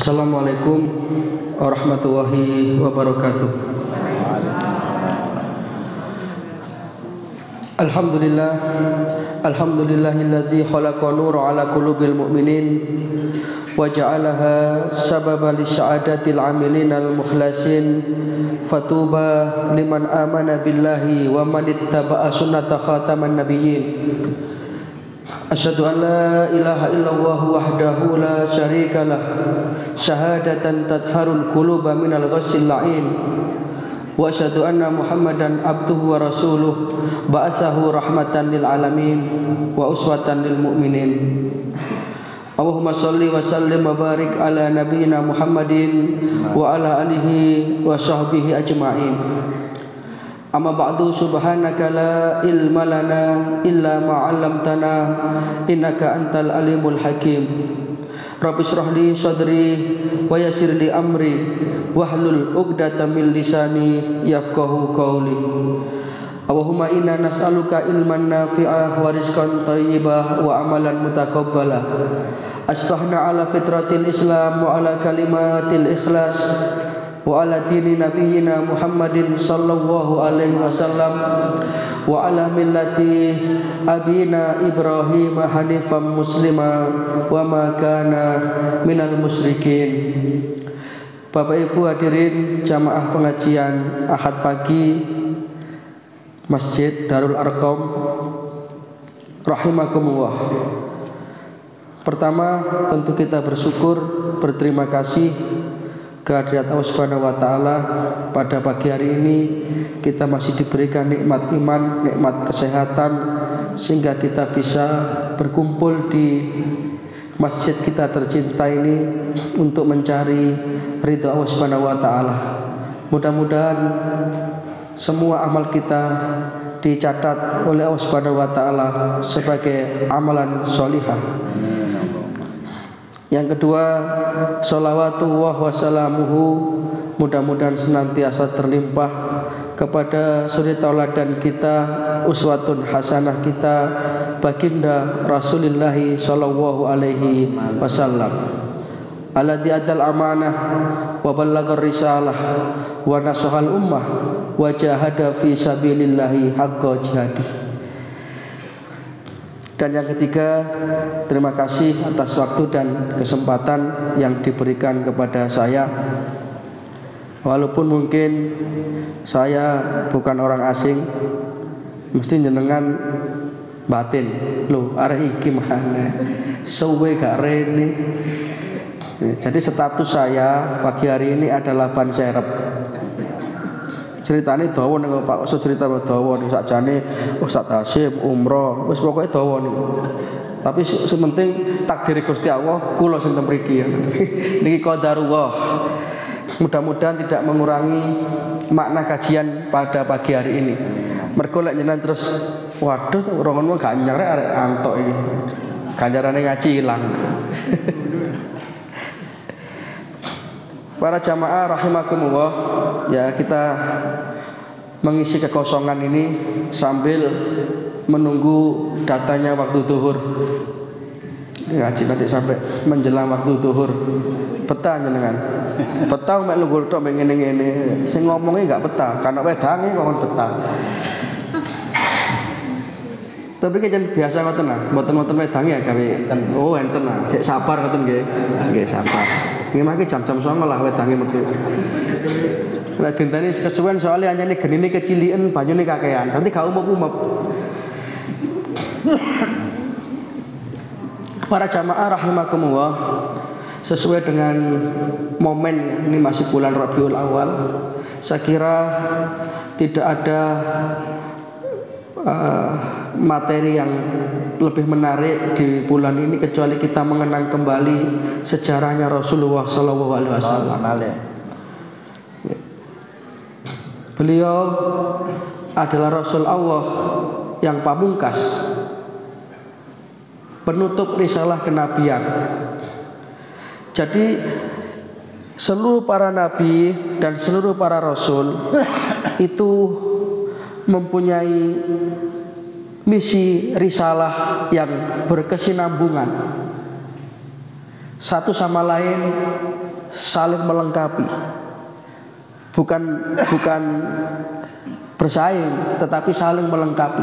Assalamualaikum warahmatullahi wabarakatuh. Alhamdulillah, alhamdulillahilladzi khalaqa nura ala qulubil mu'minin wa ja'alaha sababan lisya'adatil amilin al-mukhlasin fatuba liman amana billahi wa man ittaba'a sunnata khataman nabiyyin. Asyhadu an la ilaha illallah wahdahu la syarika lah syahadatan tadharul quluba minal ghassil la'in wa asyhadu anna Muhammadan abduhu wa rasuluh ba'atsahu rahmatan lil alamin wa uswatan lil mu'minin. Allahumma shalli wa sallim wa barik ala nabiyyina Muhammadin wa ala alihi wa sahbihi ajma'in. Amma ba'du, subhanaka la ilma lana illa ma 'allamtana innaka antal alimul hakim. Rabbi shrah li sadri wa yassir li amri wahlul 'uqdatam min lisani yafqahu qawli. Allahumma inna nas'aluka ilman nafi'ah wa rizqan thayyibah wa amalan mutaqabbala. Asbahna ala fitratil Islam wa ala kalimatil ikhlas wa ala dini nabiyyina Muhammadin sallallahu alaihi wasallam wa ala millati abina Ibrahim hanifan muslima wa ma kana minal musyrikin. Bapak Ibu hadirin jamaah pengajian Ahad pagi Masjid Darul Arqam rahimakumullah. Pertama, tentu kita bersyukur, berterima kasih kehadirat Allah Subhanahu wa taala. Pada pagi hari ini kita masih diberikan nikmat iman, nikmat kesehatan, sehingga kita bisa berkumpul di masjid kita tercinta ini untuk mencari ridha Allah Subhanahu wa taala. Mudah-mudahan semua amal kita dicatat oleh Allah Subhanahu wa taala sebagai amalan sholihah. Yang kedua, sholawatullah wa salamuhu, mudah-mudahan senantiasa terlimpah kepada suri tauladan kita, uswatun hasanah kita, baginda Rasulullah sallallahu alaihi wasallam. Alladzi adal amanah wa ballagar risalah wa nasahal ummah wa jahada fi sabilillahi haqqa jihadih. Dan yang ketiga, terima kasih atas waktu dan kesempatan yang diberikan kepada saya. Walaupun mungkin saya bukan orang asing, mesti jenengan batin loh, arek iki mana suwe gak rene. Jadi status saya pagi hari ini adalah ban serep. Ceritane dawa ning Pak, iso cerita dawa ning sakjane Ustaz Hasyim umroh, wis pokoke dawa niku. Tapi sing penting takdir Gusti Allah kula sing ten mriki ya. Niki qadarullah. Mudah-mudahan tidak mengurangi makna kajian pada pagi hari ini. Mergo lek jenengan terus waduh rongonmu gak nyarek arek antok iki. Ganjarane ngaji ilang. Para jamaah rahimakumullah, ya kita mengisi kekosongan ini sambil menunggu datanya waktu zuhur. Ngaji nanti sampai menjelang waktu zuhur. Betah jenengan. Betah mek nunggu tok mek ngene-ngene. Sing ngomongnya enggak betah, karena wedange kok betah. Tapi kan biasa ngoten lah, mboten-mboten wedange ya gawe. Oh, enten lah. Sik sabar ngoten nggih. Nggih sabar. Nggih mangke jam-jam 09.00 lah wedange metu. Lah dinteni kesuwen soalnya anyane genine keciliken banyune kakean. Nanti gak umep-umep. Para jamaah rahimakumullah, sesuai dengan momen ini masih bulan Rabiul Awal, saya kira tidak ada materi yang lebih menarik di bulan ini kecuali kita mengenang kembali sejarahnya Rasulullah SAW. Beliau adalah Rasul Allah yang pamungkas, penutup risalah kenabian. Jadi seluruh para nabi dan seluruh para rasul itu mempunyai misi risalah yang berkesinambungan satu sama lain, saling melengkapi. Bukan bersaing, tetapi saling melengkapi.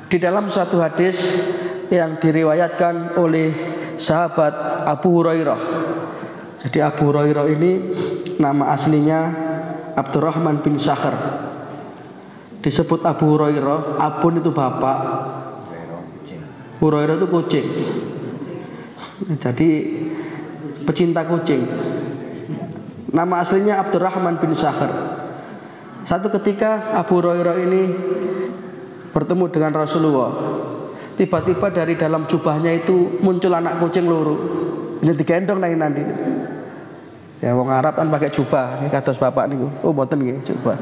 Di dalam suatu hadis yang diriwayatkan oleh sahabat Abu Hurairah. Jadi Abu Hurairah ini nama aslinya Abdurrahman bin Sakhr. Disebut Abu Hurairah, Abun itu bapak, Hurairah itu kucing. Jadi pecinta kucing. Nama aslinya Abdurrahman bin Sakhr. Satu ketika Abu Hurairah ini bertemu dengan Rasulullah. Tiba-tiba dari dalam jubahnya itu muncul anak kucing loro. Jadi digendong nanti. Ya wong Arab kan pakai jubah, kados bapak niku. Oh mboten nggih, jubah.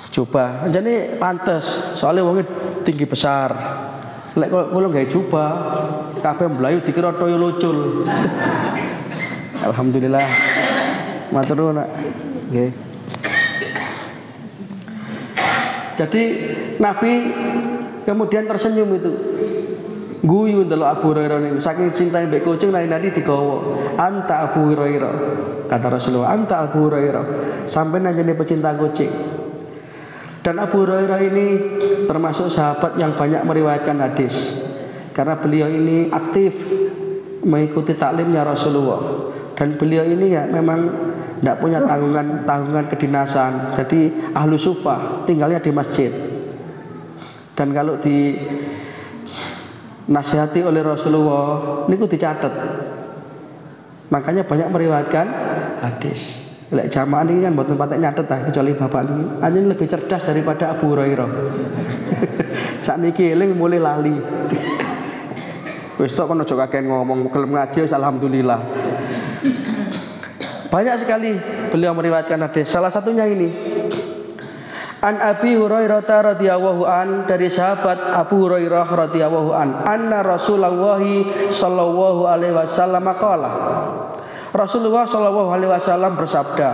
Jubah. Jadi pantes, soalnya wongnya tinggi besar. Lek kula gawe jubah, kabeh mlayu dikira toyo lucul. Alhamdulillah. Matur nuwun, Nak. Nggih. Jadi Nabi kemudian tersenyum itu. Guyu ndelok Abu Hurairah niku saking cinta mbek kucing nanti digawa. Anta Abu Hurairah. Kata Rasulullah, "Anta Abu Hurairah." Sampai nanjene pecinta kucing. Dan Abu Hurairah ini termasuk sahabat yang banyak meriwayatkan hadis. Karena beliau ini aktif mengikuti taklimnya Rasulullah. Dan beliau ini ya memang tidak punya tanggungan kedinasan. Jadi ahlu sufah, tinggalnya di masjid. Dan kalau di nasihati oleh Rasulullah, niku dicatat. Makanya banyak meriwayatkan hadis. Lek jamaah ini kan mboten patek nyatet ta, kecuali bapak ini. Anjen lebih cerdas daripada Abu Hurairah. Sakniki eling mulai lali. Wis tok kono aja kakek ngomong, gelem ngaji alhamdulillah. Banyak sekali beliau meriwayatkan hadis. Salah satunya ini. An Abi Hurairah radhiyallahu an, dari sahabat Abu Hurairah radhiyallahu an, anna Rasulullah sallallahu alaihi wasallam qala. Rasulullah sallallahu alaihi wasallam bersabda,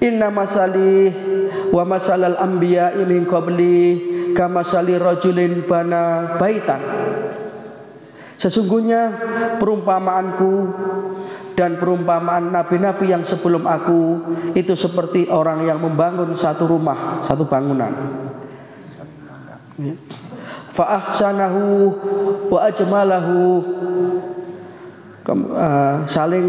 "Inna masali wa masalal anbiya'i min qabli kamasali rajulin bana baitan." Sesungguhnya perumpamaanku dan perumpamaan nabi-nabi yang sebelum aku itu seperti orang yang membangun satu rumah, satu bangunan. Fa ahsanahu wa ajmalahu, saling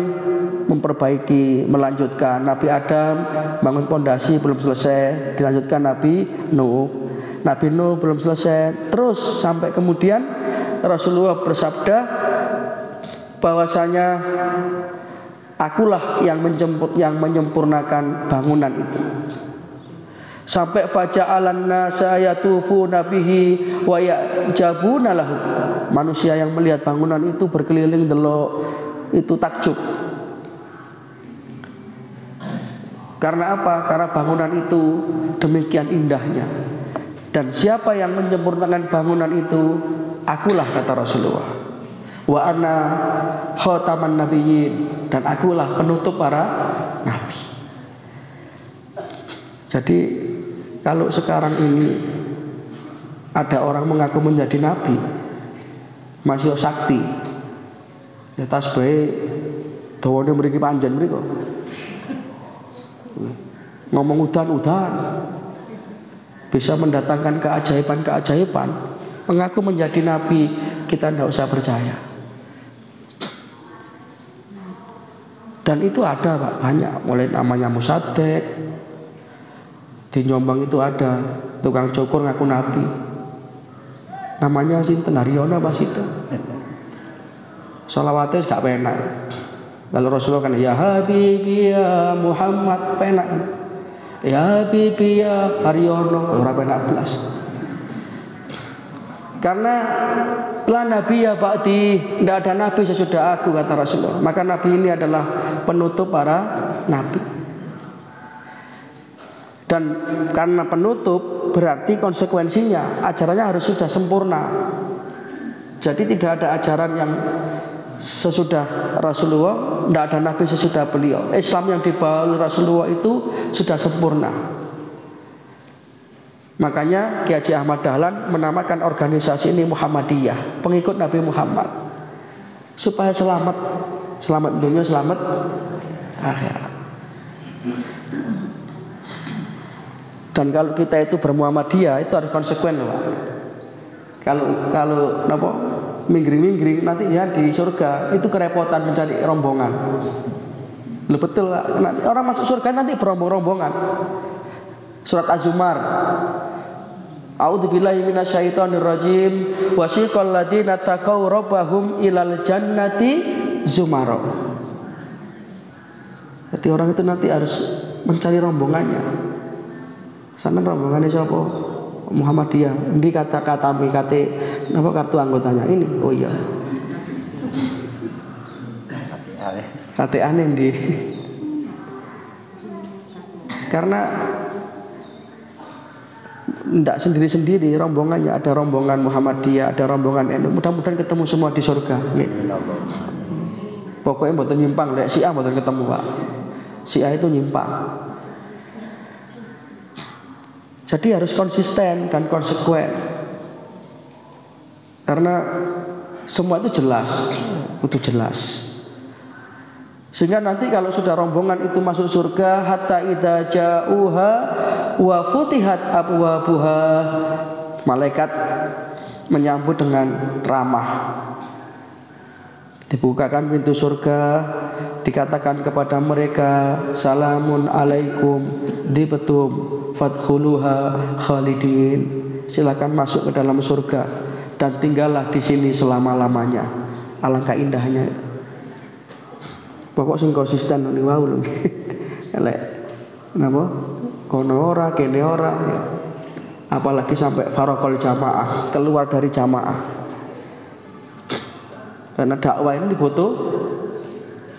memperbaiki, melanjutkan. Nabi Adam bangun pondasi belum selesai, dilanjutkan Nabi Nuh. Nabi Nuh belum selesai, terus sampai kemudian Rasulullah bersabda bahwasanya akulah yang menyempurnakan bangunan itu. Sampai faja'alan nasa yatufuna bihi wa ya'jabuna lahu. Manusia yang melihat bangunan itu berkeliling delok itu takjub. Karena apa? Karena bangunan itu demikian indahnya. Dan siapa yang menyempurnakan bangunan itu? Akulah, kata Rasulullah. Wa ana khataman nabiyyin, dan akulah penutup para nabi. Jadi kalau sekarang ini ada orang mengaku menjadi nabi, masih sakti, ya tasbih dawane mriki panjen mriko. Ngomong udan-udan, bisa mendatangkan keajaiban-keajaiban, mengaku menjadi nabi, kita tidak usah percaya. Dan itu ada Pak, banyak, mulai namanya Musaddiq. Di Jombang itu ada tukang cukur ngaku nabi, namanya sinten Haryono Mas itu. Sholawatnya gak penak. Lalu Rasulullah kan, ya Habibi ya Muhammad, penak. Ya Habibi ya Haryono, ora penak belas. Karena la nabi ya ba'di, tidak ada nabi sesudah aku, kata Rasulullah. Maka nabi ini adalah penutup para nabi. Dan karena penutup berarti konsekuensinya ajarannya harus sudah sempurna. Jadi tidak ada ajaran yang sesudah Rasulullah, tidak ada nabi sesudah beliau. Islam yang dibawa oleh Rasulullah itu sudah sempurna. Makanya Kiai Haji Ahmad Dahlan menamakan organisasi ini Muhammadiyah, pengikut Nabi Muhammad, supaya selamat selamat dunia, selamat akhirat. Dan kalau kita itu bermuhammadiyah itu harus konsekuen loh Pak. Kalau apa minggring nanti ya di surga itu kerepotan mencari rombongan. Loh betul Pak. Orang masuk surga nanti berombong-rombongan. Surat Az-Zumar. A'udzubillahi minasyaitonirrajim. Wasiqal ladzina taqaw rabbahum ilal jannati zumara. Jadi orang itu nanti harus mencari rombongannya. Sampai rombongannya siapa? Muhammadiyah. Ini kata apa kartu anggotanya ini? Oh iya. Kate aneh di. Karena tidak sendiri-sendiri rombongannya, ada rombongan Muhammadiyah, ada rombongan NU. Mudah-mudahan ketemu semua di surga. Nih. Pokoknya mboten nyimpang, lek Syiah mboten ketemu Pak. Syiah itu nyimpang. Jadi harus konsisten dan konsekuen. Karena semua itu jelas, itu jelas. Sehingga nanti kalau sudah rombongan itu masuk surga, hatta idza ja'uha wa futihat abwabuha, malaikat menyambut dengan ramah. Dibukakan pintu surga, dikatakan kepada mereka, salamun alaikum dibetum fadkhuluha khalidin. Silakan masuk ke dalam surga dan tinggallah di sini selama-lamanya. Alangkah indahnya. Pokok sing konsisten ning wau lho. Elek. Napa? Kono ora, kene ora. Apalagi sampai faraqul jamaah, keluar dari jamaah. Karena dakwah ini dibutuh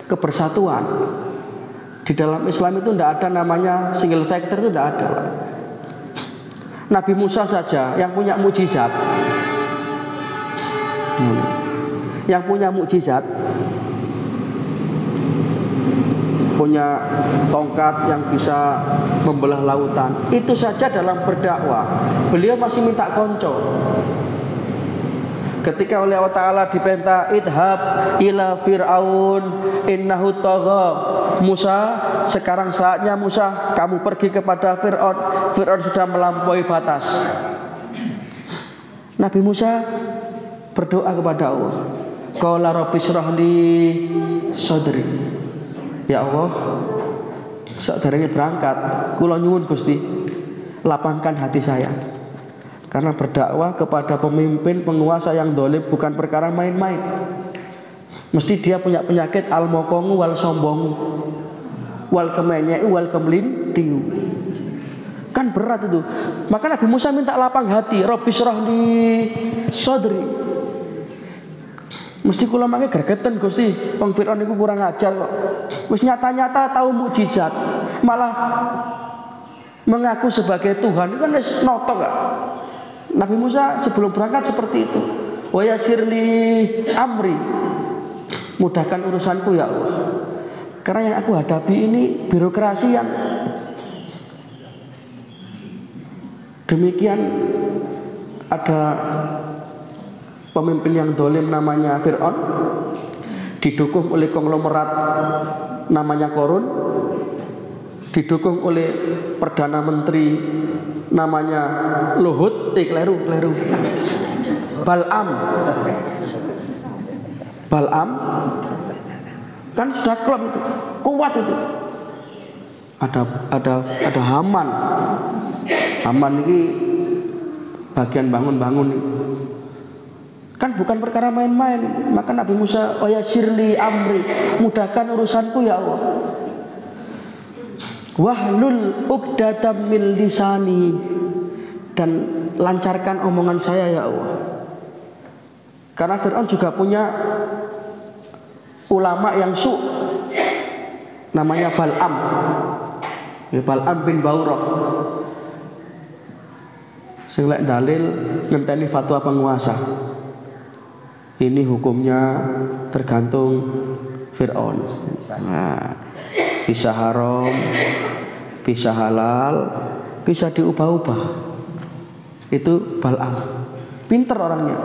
kebersatuan. Di dalam Islam itu tidak ada namanya single factor, itu tidak ada. Nabi Musa saja yang punya mukjizat, punya tongkat yang bisa membelah lautan. Itu saja dalam berdakwah beliau masih minta konco. Ketika oleh Allah Ta'ala diperintah idhab ila fir'aun innahu tagha, Musa, sekarang saatnya Musa kamu pergi kepada Fir'aun. Fir'aun sudah melampaui batas. Nabi Musa berdoa kepada Allah, qala rabbi shrah li sadri. Ya Allah, saudaranya berangkat, kula nyuwun Gusti, lapangkan hati saya. Karena berdakwah kepada pemimpin penguasa yang dolim bukan perkara main-main. Mesti dia punya penyakit al-mokongu wal sombongu wal kemenye wal kemlintiu. Kan berat itu. Maka Nabi Musa minta lapang hati, Rabbi syrah li sadri. Mesti kula mangke gregeten Gusti, wong Firaun niku kurang ajar kok. Wis nyata-nyata tahu mukjizat, malah mengaku sebagai Tuhan. Itu kan wis notok gak? Nabi Musa sebelum berangkat seperti itu. Wa yassirli amri, mudahkan urusanku ya Allah. Karena yang aku hadapi ini birokrasi yang demikian. Ada pemimpin yang dolim namanya Fir'aun, didukung oleh konglomerat namanya Korun, didukung oleh Perdana Menteri namanya Luhut, keliru Bal'am kan sudah klop itu, kuat itu. Ada Haman ini bagian bangun-bangun ini. Kan bukan perkara main-main. Maka Nabi Musa, "Ya sirli amri, mudahkan urusanku ya Allah. Wahlul 'uqdatam min lisani, dan lancarkan omongan saya ya Allah." Karena Fir'aun juga punya ulama yang namanya Bal'am. Bal'am bin Baurah. Sing lek dalil ngenteni fatwa penguasa. Ini hukumnya tergantung Fir'aun. Nah, bisa haram, bisa halal, bisa diubah-ubah. Itu Bal'am. Pinter orangnya.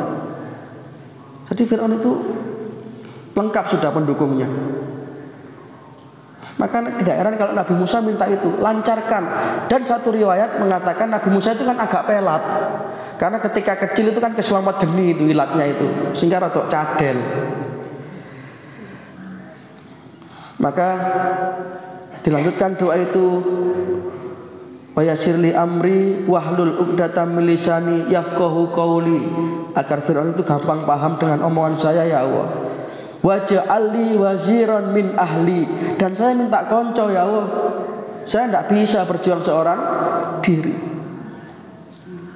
Jadi Fir'aun itu lengkap sudah pendukungnya. Maka tidak heran kalau Nabi Musa minta itu, lancarkan. Dan satu riwayat mengatakan Nabi Musa itu kan agak pelat, karena ketika kecil itu kan keselamatat geni itu ilatnya itu, sehingga rada cadel. Maka dilanjutkan doa itu, wa yassirli amri wahlul 'uqdatam min lisani yafqahu qawli, agar Firaun itu gampang paham dengan omongan saya ya Allah. Waj'alli waziran min ahli, dan saya minta konco ya Allah. Saya tidak bisa berjuang seorang diri.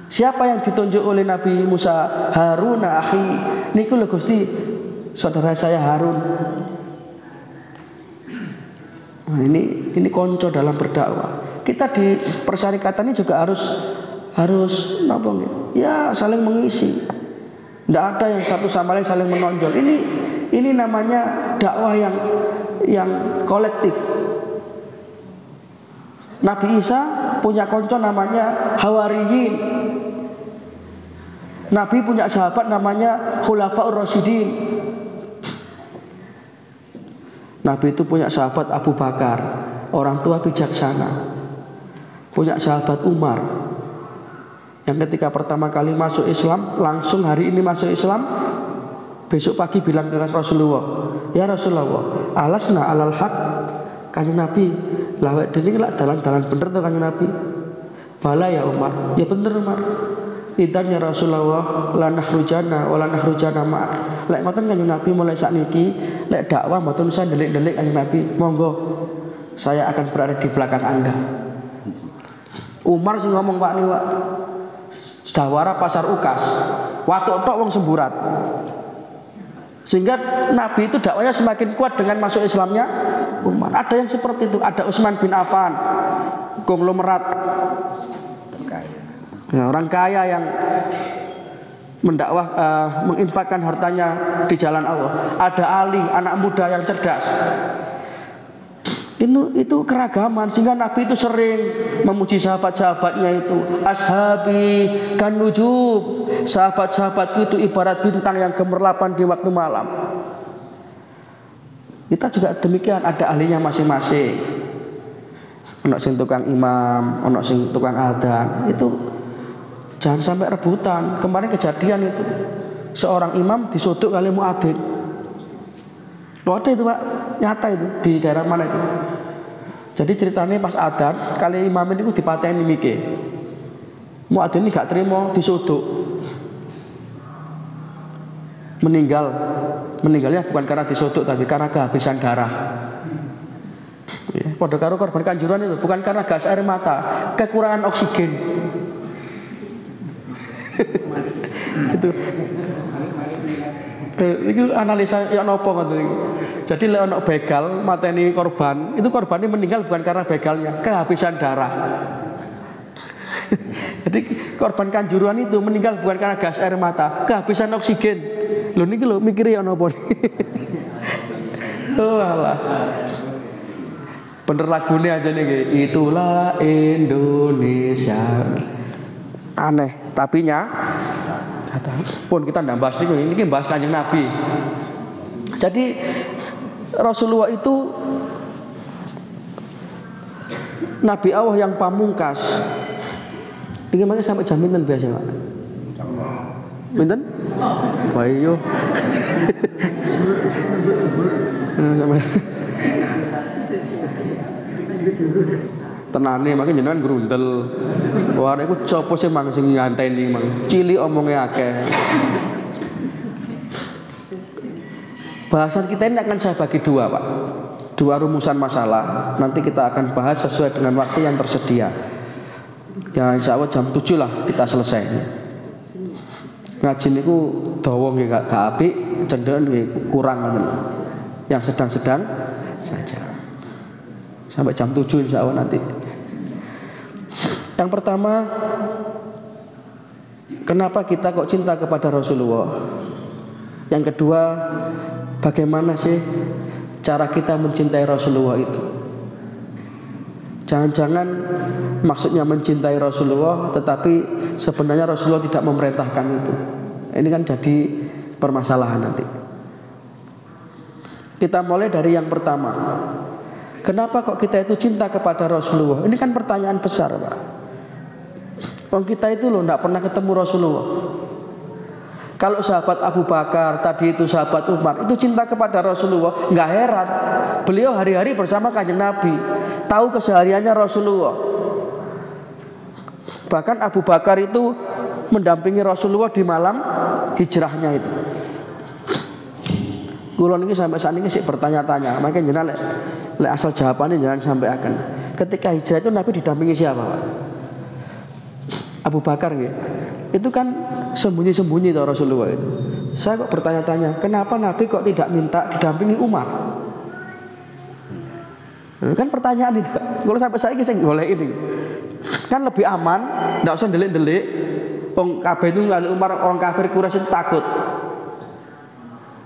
Siapa yang ditunjuk oleh Nabi Musa? Harun akhi. Niku lho Gusti, saudara saya Harun. Nah, ini konco dalam berdakwah. Kita di persyarikatan ini juga harus apa ya, saling mengisi. Tidak ada yang satu sama lain saling menonjol. Ini namanya dakwah yang kolektif. Nabi Isa punya konco namanya Hawariyin. Nabi punya sahabat namanya Khulafaur Rasyidin. Nabi itu punya sahabat Abu Bakar, orang tua bijaksana. Punya sahabat Umar, yang ketika pertama kali masuk Islam, langsung hari ini masuk Islam, besok pagi bilang ke Rasulullah, ya Rasulullah, alasna alal haq. Kanjeng Nabi, lawek dene lak dalan-dalan bener to Kanjeng Nabi. Bala ya Umar, ya bener Umar. Idan ya Rasulullah, la nahrujana wa la nahrujana ma. Lek ngoten Kanjeng Nabi mulai sakniki, lek dakwah mboten usah delik-delik Kanjeng Nabi. Monggo, saya akan berada di belakang Anda. Umar sing ngomong Pak niku, Pak. Jawara pasar ukas, watuk-tok wong semburat. Sehingga Nabi itu dakwanya semakin kuat dengan masuk Islamnya Umar. Ada yang seperti itu, ada Utsman bin Affan, konglomerat, ya, orang kaya yang mendakwah, menginfakkan hartanya di jalan Allah. Ada Ali, anak muda yang cerdas. Itu keragaman, sehingga Nabi itu sering memuji sahabat-sahabatnya itu. Ashabi kan nujub, sahabat-sahabatku itu ibarat bintang yang gemerlapan di waktu malam. Kita juga demikian, ada ahlinya masing-masing. Ono sing tukang imam, ono sing tukang adzan. Itu jangan sampai rebutan. Kemarin kejadian itu, seorang imam disodok kali muadzin. Ada itu Pak, nyata itu di daerah mana itu. Jadi ceritanya pas adzan, kali imam ini dipateni mike. Muadzin ini gak terima, disodok. Meninggalnya bukan karena disodok, tapi karena kehabisan darah. Pada karo korban Kanjuruhan itu bukan karena gas air mata, kekurangan oksigen. Itu. Itu analisa ya nopo ngoten niku. Jadi lek ana begal mateni korban, itu korban ini meninggal bukan karena begalnya, kehabisan darah. Jadi korban Kanjuruhan itu meninggal bukan karena gas air mata, kehabisan oksigen. Lho niki lho mikire ya nopo. Oh alah. Bener lagune aja nih, itulah Indonesia. Aneh, tapi pun kita ndak bahas ini bahas Kanjeng Nabi. Jadi Rasulullah itu Nabi Allah yang pamungkas. Ini gimana sampai jam pinten biasa Pak? Pinten? Wah iya. Tenane makin jenengan grundel. Wah iku sapa sing mang sing nganteni mang. Cilik omonge akeh. Bahasan kita ini akan saya bagi dua Pak. Dua rumusan masalah. Nanti kita akan bahas sesuai dengan waktu yang tersedia. Ya insya Allah jam 7 lah kita selesai. Ngaji niku dawa nggih gak apik, cenderung nggih kurang ngoten. Yang sedang-sedang saja. Sampai jam 7 insya Allah nanti. Yang pertama, kenapa kita kok cinta kepada Rasulullah? Yang kedua, bagaimana sih cara kita mencintai Rasulullah itu? Jangan-jangan maksudnya mencintai Rasulullah, tetapi sebenarnya Rasulullah tidak memerintahkan itu. Ini kan jadi permasalahan nanti. Kita mulai dari yang pertama. Kenapa kok kita itu cinta kepada Rasulullah? Ini kan pertanyaan besar, Pak. Kita itu loh tidak pernah ketemu Rasulullah. Kalau sahabat Abu Bakar, tadi itu sahabat Umar, itu cinta kepada Rasulullah, nggak heran. Beliau hari-hari bersama Kanjeng Nabi, tahu kesehariannya Rasulullah. Bahkan Abu Bakar itu mendampingi Rasulullah di malam hijrahnya itu. Kulon ini sampai saat ini sih bertanya-tanya, makanya jenengan lek asal jawabannya jangan sampai akan. Ketika hijrah itu Nabi didampingi siapa, Pak? Abu Bakar ya. Itu kan sembunyi-sembunyi tuh Rasulullah itu. Saya kok bertanya-tanya, kenapa Nabi kok tidak minta didampingi Umar? Kan pertanyaan itu. Kalau sampai saya kisah golek ini, kan lebih aman, tidak usah delik-delik. Wong kabeh itu nggak Umar, orang kafir Quraisy takut.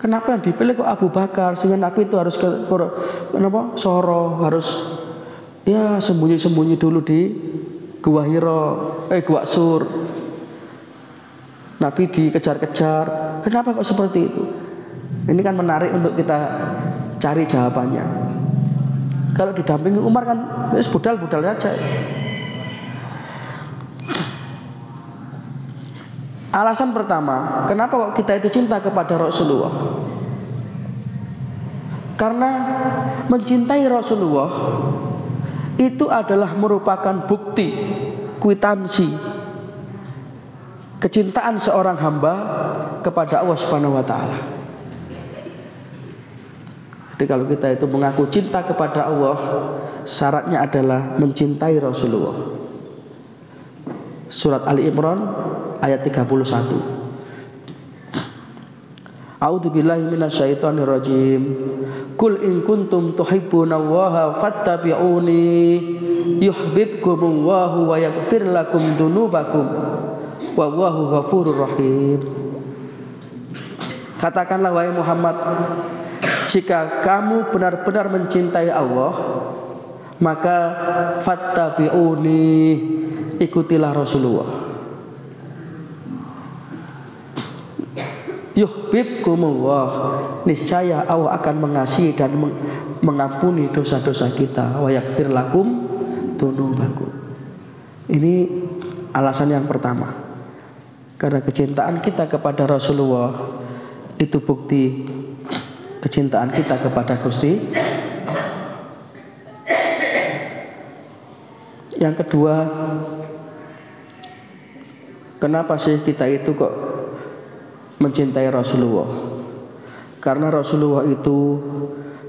Kenapa yang dipilih kok Abu Bakar? Sehingga Nabi itu harus kenapa? Soro, harus ya sembunyi-sembunyi dulu di Gua Hira, Gua Sur. Nabi dikejar-kejar. Kenapa kok seperti itu? Ini kan menarik untuk kita cari jawabannya. Kalau didampingi Umar kan budal-budal saja. Alasan pertama, kenapa kok kita itu cinta kepada Rasulullah? Karena mencintai Rasulullah itu adalah merupakan bukti, kwitansi kecintaan seorang hamba kepada Allah Subhanahu wa taala. Jadi kalau kita itu mengaku cinta kepada Allah, syaratnya adalah mencintai Rasulullah. Surat Ali Imran ayat 31. A'udzubillahi minasyaitonir rajim. Qul in kuntum tuhibbunallaha fattabi'uni yuhibbukumullahu wa yaghfir lakum dzunubakum wallahu ghafurur rahim. Katakanlah wahai Muhammad, jika kamu benar-benar mencintai Allah, maka fattabi'uni, ikutilah Rasulullah. Yuhibbukumullah, niscaya Allah akan mengasihi dan mengampuni dosa-dosa kita. Wa yaghfir lakum dzunubakum. Ini alasan yang pertama. Karena kecintaan kita kepada Rasulullah itu bukti kecintaan kita kepada Gusti. Yang kedua, kenapa sih kita itu kok mencintai Rasulullah? Karena Rasulullah itu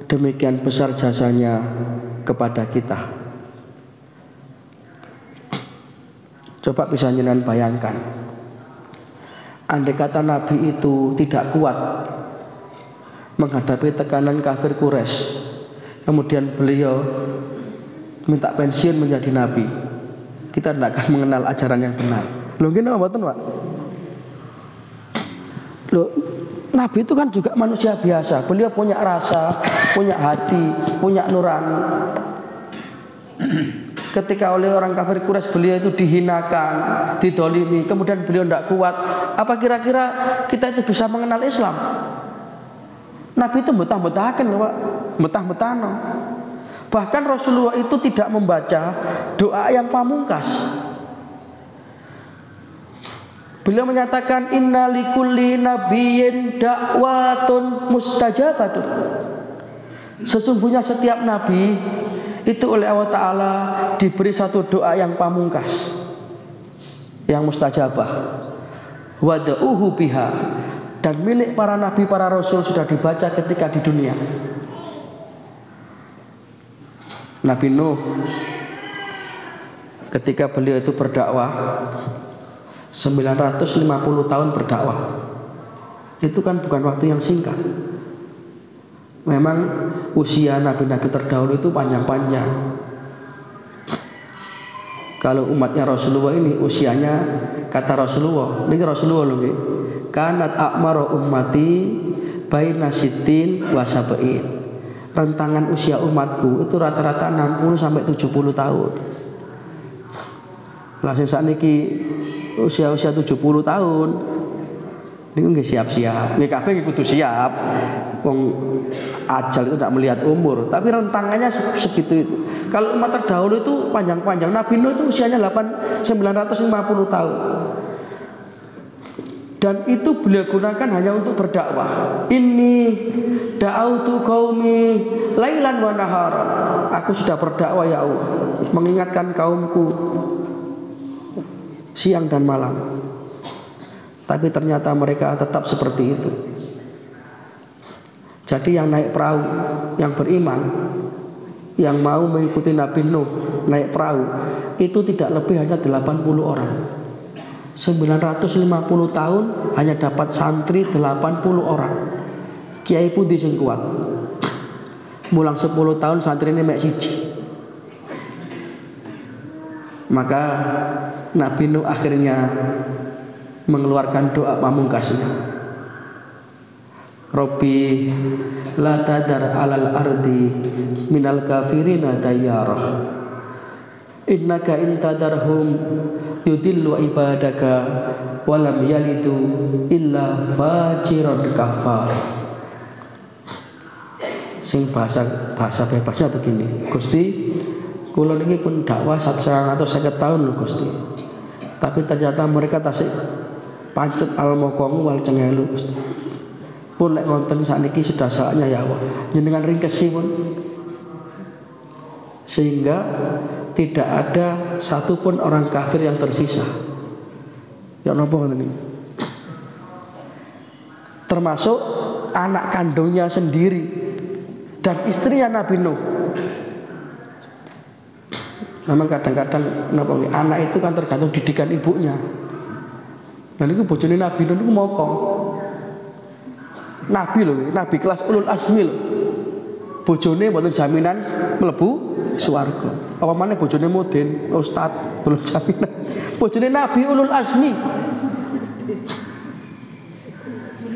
demikian besar jasanya kepada kita. Coba bisa jenengan bayangkan, andai kata Nabi itu tidak kuat menghadapi tekanan kafir Quraisy, kemudian beliau minta pensiun menjadi Nabi, kita tidak akan mengenal ajaran yang benar. Loh gini apa Pak? Loh, Nabi itu kan juga manusia biasa. Beliau punya rasa, punya hati, punya nurani. Ketika oleh orang kafir Quraisy beliau itu dihinakan, didolimi, kemudian beliau tidak kuat, apa kira-kira kita itu bisa mengenal Islam? Nabi itu betah-betahkan loh Pak, betah-betahno. Bahkan Rasulullah itu tidak membaca doa yang pamungkas. Beliau menyatakan inna likulli nabiyyin da'watun mustajabatun. Sesungguhnya setiap nabi itu oleh Allah Ta'ala diberi satu doa yang pamungkas, yang mustajabah. Wada'uhu biha, dan milik para nabi, para rasul sudah dibaca ketika di dunia. Nabi Nuh ketika beliau itu berdakwah 950 tahun berdakwah, itu kan bukan waktu yang singkat. Memang usia nabi-nabi terdahulu itu panjang-panjang. Kalau umatnya Rasulullah ini usianya, kata Rasulullah, ini Rasulullah loh, kanat a'maru ummati baina sittin wa sab'in. Rentangan usia umatku itu rata-rata 60 sampai 70 tahun. Lah saat ini usia-usia 70 tahun Niku nggih siap-siap. Nggih kabeh nggih kudu siap. Wong ajal itu tidak melihat umur, tapi rentangannya segitu itu. Kalau umat terdahulu itu panjang-panjang. Nabi Nuh itu usianya 950 tahun. Dan itu beliau gunakan hanya untuk berdakwah. Inni da'autu qaumi lailan wa naharan. Aku sudah berdakwah ya Allah, mengingatkan kaumku siang dan malam. Tapi ternyata mereka tetap seperti itu. Jadi yang naik perahu, yang beriman, yang mau mengikuti Nabi Nuh naik perahu, itu tidak lebih hanya 80 orang. 950 tahun hanya dapat santri 80 orang. Kiai pun sing kuat. Mulang 10 tahun santri ini mek siji. Maka Nabi Nuh akhirnya mengeluarkan doa pamungkasnya. Rabbi la tadar alal ardi minal kafirina dayyarah. Innaka intadarhum yudillu ibadaka walam yalidu illa fajiran kafar. Sing bahasa bebasnya begini, Gusti, kula niki pun dakwah 150 tahun lho Gusti. Tapi ternyata mereka tasik pancet al-mokongu wal cengelu Gusti. Pun lek ngonten sakniki sudah saatnya ya Allah. Jenengan ringkesi pun. Sehingga tidak ada satupun orang kafir yang tersisa. Ya napa ngoten niku? Termasuk anak kandungnya sendiri dan istrinya Nabi Nuh. Memang kadang-kadang napa nggih, anak itu kan tergantung didikan ibunya. Dan itu bojone Nabi Nuh niku mokong. Nabi loh, Nabi kelas ulul azmi loh. Bojone mboten jaminan mlebu swarga. Apa maneh bojone mudin, ustad, belum jaminan. Bojone Nabi ulul azmi.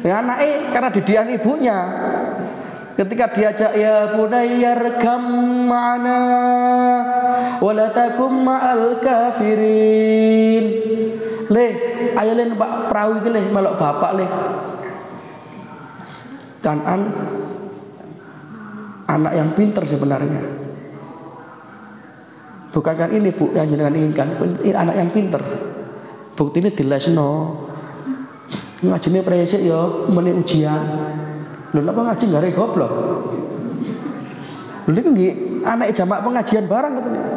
Ya anake karena didikan ibunya. Ketika diajak ya bunayyarkam ma'ana wala takum ma'al kafirin. Le, ayo len Pak perahu iki le melok bapak le. Kan'an anak yang pintar sebenarnya. Bukan ini Bu yang jenengan inginkan, ini anak yang pintar. Buktine dilesno. Ngajine presik ya meni ujian. Lho napa ngaji gare goblok? Lho niku nggih anak jamak pengajian barang ngoten niku.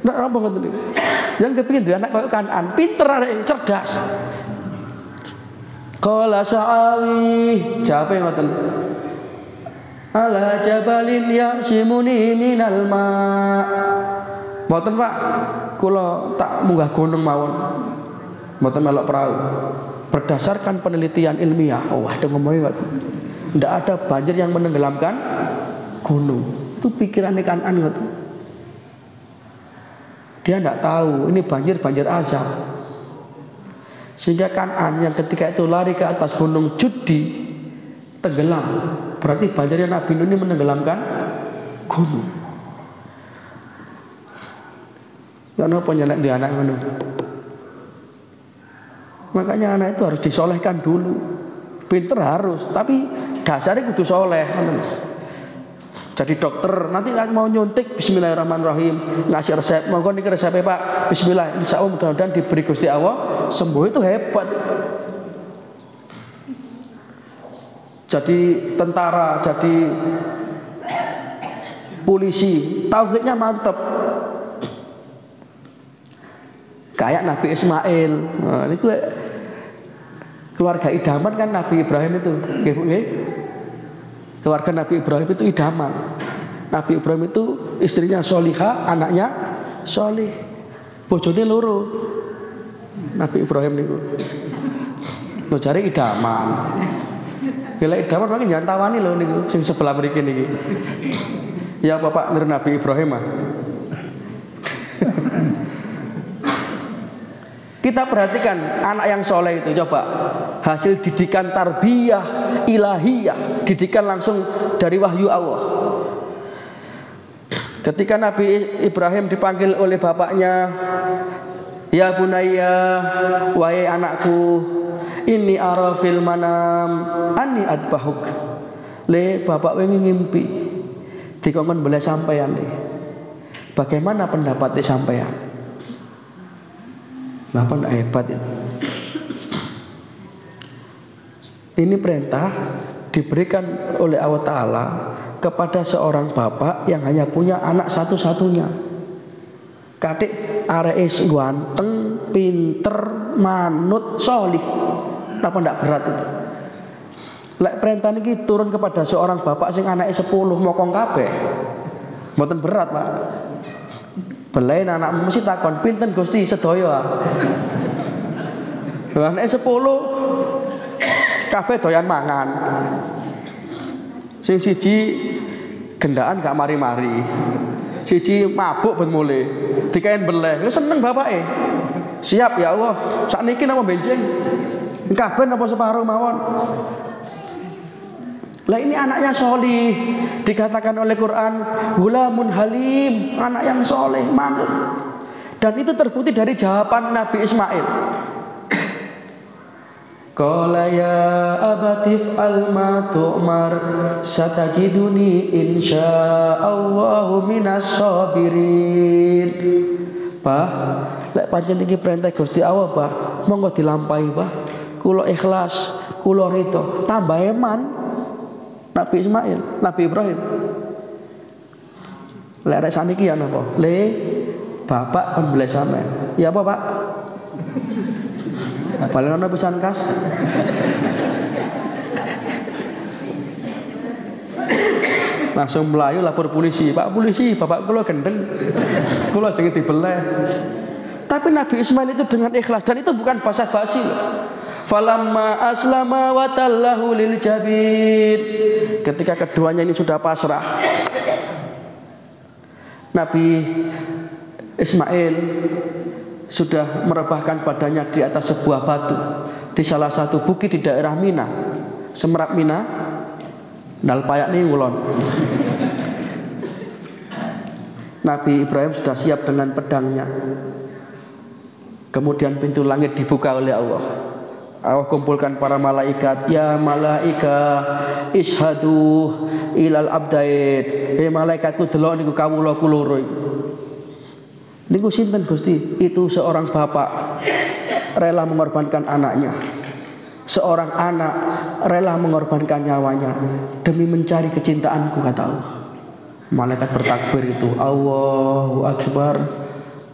Nek apa ngoten niku? Yang kepengin duwe anak koyo Kan'an, pinter arek, cerdas. Qala sa'awi, jawabe ngoten. Ala jabalin yasimuni minal ma. Mboten Pak, kula tak munggah gunung mawon. Mboten melok perahu. Berdasarkan penelitian ilmiah, ada ngomongnya tidak ada banjir yang menenggelamkan gunung. Itu pikirannya Kan'an gitu. Dia tidak tahu ini banjir azab. Sehingga Kan'an yang ketika itu lari ke atas gunung Judi tenggelam. Berarti banjirnya Nabi Nuh ini menenggelamkan gunung. Ya napa nyelek di anak ngono. Makanya anak itu harus disolehkan dulu. Pinter harus, tapi dasarnya kudu soleh. Jadi dokter nanti mau nyuntik Bismillahirrahmanirrahim, ngasih resep, monggo niki resepnya Pak, Bismillah, insyaallah mudah-mudahan diberi Gusti Allah sembuh, itu hebat. Jadi tentara, jadi polisi, tauhidnya mantep. Kayak Nabi Ismail. Nah, ini keluarga idaman kan Nabi Ibrahim itu. Keluarga Nabi Ibrahim itu idaman. Nabi Ibrahim itu istrinya Solihah, anaknya Solih. Bojone loro. Nabi Ibrahim niku. Lho jare idaman. Bila idaman makin jangan tawani lho niku sing sebelah mriki niki. Ya Bapak niru Nabi Ibrahim ah. Kita perhatikan anak yang soleh itu, coba hasil didikan tarbiyah ilahiyah, didikan langsung dari wahyu Allah. Ketika Nabi Ibrahim dipanggil oleh bapaknya, Ya bunayya, wahai anakku, ini ara fil manam ani adbahuk. Le bapak wengi ngimpi dikongkon boleh sampean le. Bagaimana pendapatnya sampean? Napa ndak hebat ya? Ini perintah diberikan oleh Allah Ta'ala kepada seorang bapak yang hanya punya anak satu-satunya. Katik areke ganteng, pinter, manut, solih. Napa ndak berat itu? Lek perintah niki turun kepada seorang bapak sing anake 10 mokong kabeh. Mboten berat, Pak. Belain anakmu mesti takon, pinten Gusti sedaya. Anake 10 kabeh doyan mangan. Sing siji gendaan gak mari-mari. Siji mabuk ben mule. Dikain beleh. Wis seneng bapake. Siap ya Allah. Sakniki napa benjing? Kabeh napa separuh mawon. Lah ini anaknya solih, dikatakan oleh Quran gulamun halim, anak yang soleh, manut. Dan itu terbukti dari jawaban Nabi Ismail. Qala ya abatif alma tu'mar satajiduni insyaallahu minas sabirin. Pak, lek pancen iki perintah Gusti Allah, Pak, monggo dilampahi, Pak. Kula ikhlas, kula rida, tambah eman. Nabi Ismail, Nabi Ibrahim. Lek rek saniki ya napa? Le bapak kon boleh sampean. Ya apa, Pak? Paling ana pisan kas. Langsung melayu lapor polisi. Pak polisi, bapak kula gendeng. Kula jangan dibeleh. Tapi Nabi Ismail itu dengan ikhlas, dan itu bukan basa-basi. Falamma aslama wa tallahu lil jabin. Ketika keduanya ini sudah pasrah, Nabi Ismail sudah merebahkan badannya di atas sebuah batu di salah satu bukit di daerah Mina, Semerak Mina. Dal payak nih ulon. Nabi Ibrahim sudah siap dengan pedangnya. Kemudian pintu langit dibuka oleh Allah. Allah kumpulkan para malaikat. Ya malaika ishadu ilal abdaid. Malaikatku delok niku kawula kuloro. Niku sinten Gusti? Itu seorang bapak rela mengorbankan anaknya. Seorang anak rela mengorbankan nyawanya demi mencari kecintaanku, kata Allah. Malaikat bertakbir itu, Allahu Akbar,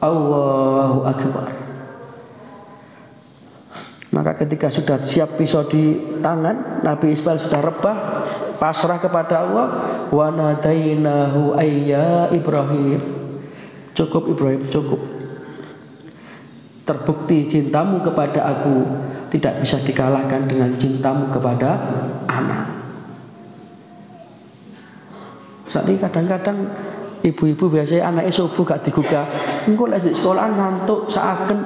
Allahu Akbar. Maka ketika sudah siap pisau di tangan, Nabi Ismail sudah rebah, pasrah kepada Allah. Wa nadainahu ayya Ibrahim. Cukup Ibrahim, cukup. Terbukti cintamu kepada aku tidak bisa dikalahkan dengan cintamu kepada anak. Saat ini kadang-kadang ibu-ibu biasanya anaknya subuh gak digugah. Engko lek di sekolah ngantuk saaken.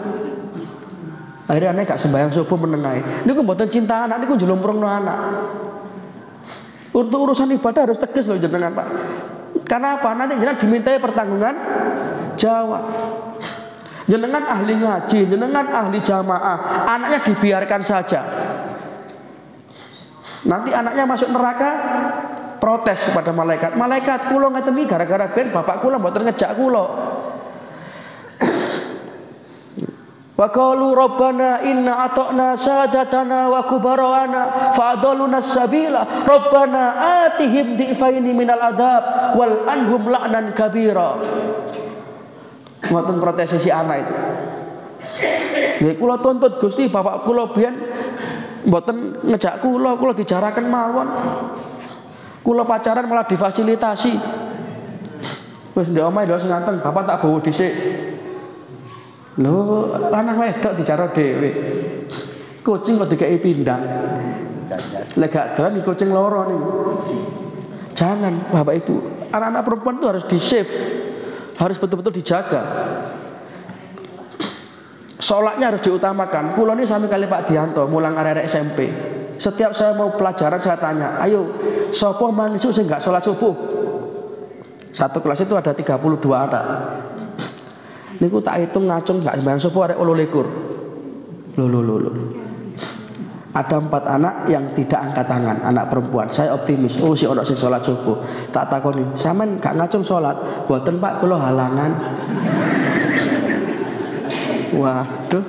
Akhirnya anak gak sembahyang subuh menengai. Niku mboten cinta anak, niku njlumprungno anak. Untuk urusan ibadah harus tegas loh jenengan, Pak. Karena apa? Nanti jenengan dimintai pertanggungan jawab. Jenengan ahli ngaji, jenengan ahli jamaah, anaknya dibiarkan saja. Nanti anaknya masuk neraka, protes kepada malaikat. Malaikat, kula ngeten iki gara-gara ben bapak kula mboten ngejak kula. Wa qalu rabbana inna ata'na sadatana wa kubara'ana fa'adalluna as-sabila rabbana atihim dhi'faini minal adab wal anhum la'nan kabira. Ngoten protes si anak itu. Nggih kula tuntut Gusti, bapak kula biyen mboten ngejak kula dijaraken mawon. Kula pacaran malah difasilitasi. Wis ndek omahe lho sing nganteng, bapak tak bawa dhisik. Lho, lanang wedok dicara dhewe. Kucing kok dikeki pindang. Lek gak doan kucing loro niku. Jangan, Bapak Ibu. Anak-anak perempuan itu harus di-save. Harus betul-betul dijaga. Sholatnya harus diutamakan. Kula ini sami kali Pak Dianto mulang arek-arek SMP. Setiap saya mau pelajaran saya tanya, "Ayo, sapa mang isuk sing gak sholat subuh?" Satu kelas itu ada 32 anak. Niku tak hitung ngacung gak sembahyang subuh arek 28. Lho. Ada 4 anak yang tidak angkat tangan, anak perempuan. Saya optimis. Oh, si ono sing salat subuh. Tak takoni, "Sampean gak ngacung salat?" "Mboten, Pak, kula halangan." Waduh.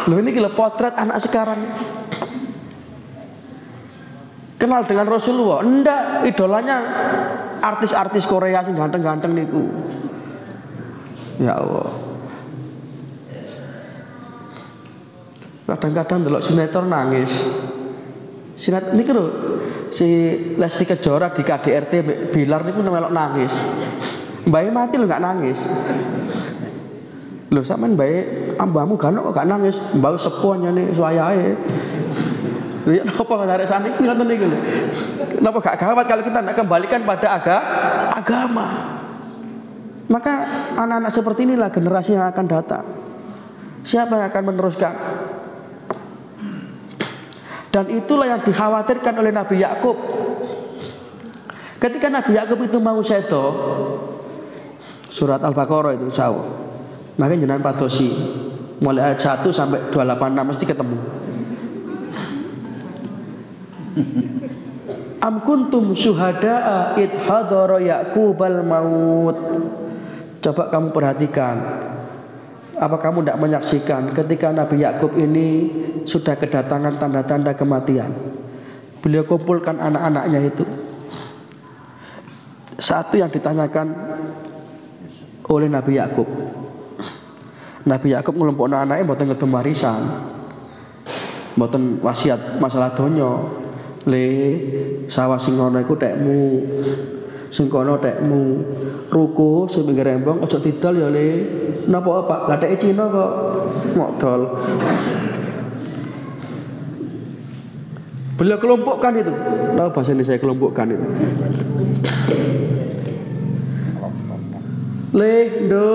Loh, ini gila potret anak sekarang. Kenal dengan Rasulullah? Enggak, idolanya artis-artis Korea sing ganteng-ganteng niku. Ya Allah. Kadang-kadang delok sinetron nangis. Sinetron niki lho, si Lesti Kejora di KDRT Bilar niku melok nangis. Mbae mati lho gak nangis. Lho sampean mbae ambamu gak nangis, mbau sepuh nyane suwayahe. Ya napa arek saniki ngoten niku lho. Napa gak gawat kalau kita nak kembalikan pada agama. Maka anak-anak seperti inilah generasi yang akan datang. Siapa yang akan meneruskan? Dan itulah yang dikhawatirkan oleh Nabi Yakub. Ketika Nabi Yakub itu mau sedo, surat Al-Baqarah itu jauh. Maka jenengan padosi mulai ayat 1 sampai 286 mesti ketemu. Am kuntum syuhada'a id hadara Yaqubal maut. Coba kamu perhatikan. Apa kamu tidak menyaksikan ketika Nabi Yakub ini sudah kedatangan tanda-tanda kematian? Beliau kumpulkan anak-anaknya itu. Satu yang ditanyakan oleh Nabi Yakub. Nabi Yakub ngelompokno anaknya mboten ngedum warisan. Mboten wasiat masalah donya. Le sawah sing ngono iku tekmu. Sing kono tekmu. Ruko sing pinggir rembong aja didol ya le. Napa Pak? Lah teke Cina kok modal. Beliau kelompokkan itu. Nah, bahasa ini saya kelompokkan itu. Do